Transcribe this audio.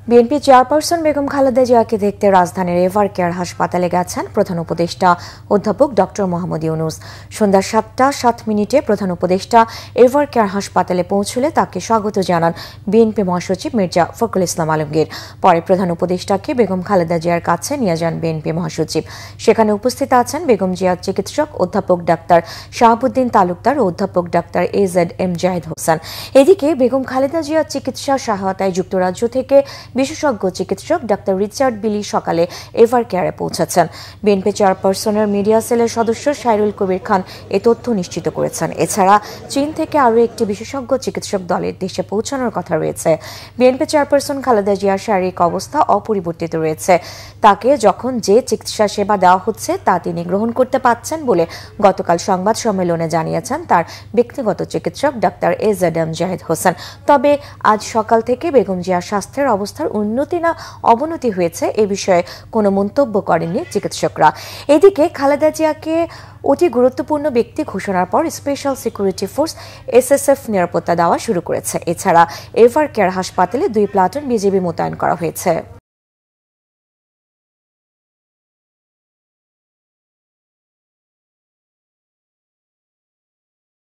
BNP chairperson Begum Khaleda জিয়াকে দেখতে রাজধানীর এভার কেয়ার হাসপাতালে গেছেন প্রধান উপদেষ্টা অধ্যাপক ডক্টর মোহাম্মদ ইউনূস। সন্ধ্যা 7টা 7 প্রধান উপদেষ্টা এভার কেয়ার হাসপাতালে পৌঁছলে তাকে স্বাগত জানান বিএনপি মহাসচিব মির্জা ফখরুল ইসলাম আলমগীর। পরে প্রধান উপদেষ্টাকে বেগম খালেদা জিয়ার কাছে নিয়ে যান বিএনপি মহাসচিব। সেখানে উপস্থিত আছেন বেগম জিয়ার চিকিৎসক অধ্যাপক ডাক্তার শাহাবুদ্দিন তালুকদার ও অধ্যাপক ডাক্তার AZM জাহিদ হোসেন। এদিকে বেগম খালেদা জিয়ার চিকিৎসা সহায়তায় যুক্তরাজ্য থেকে বিশেষজ্ঞ চিকিৎসক ডাক্তার রিচার্ড বিলি সকালে এভার কেয়ারে পৌঁছেছেন। বিএনপি চেয়ারপারসনের মিডিয়া সেলের সদস্য সাইরুল কবির খান এ তথ্য নিশ্চিত করেছেন। এছাড়া চীন থেকে আরও একটি বিশেষজ্ঞ চিকিৎসক দলের দেশে পৌঁছানোর কথা রয়েছে। বিএনপি চেয়ারপারসন খালেদা জিয়ার শারীরিক অবস্থা অপরিবর্তিত রয়েছে। তাকে যখন যে চিকিৎসা সেবা দেওয়া হচ্ছে তা তিনি গ্রহণ করতে পারছেন বলে গতকাল সংবাদ সম্মেলনে জানিয়েছেন তার ব্যক্তিগত চিকিৎসক ডাক্তার AZM জাহিদ হোসেন। তবে আজ সকাল থেকে বেগম জিয়ার স্বাস্থ্যের অবস্থার উন্নতি না অবনতি হয়েছে এ বিষয়ে কোনো মন্তব্য করেননি চিকিৎসকরা। এদিকে খালেদা জিয়াকে অতি গুরুত্বপূর্ণ ব্যক্তি ঘোষণার পর স্পেশাল সিকিউরিটি ফোর্স SSF নিরাপত্তা দেওয়া শুরু করেছে। এছাড়া এভার কেয়ার হাসপাতালে 2 প্লাটুন বিজিবি মোতায়েন করা হয়েছে।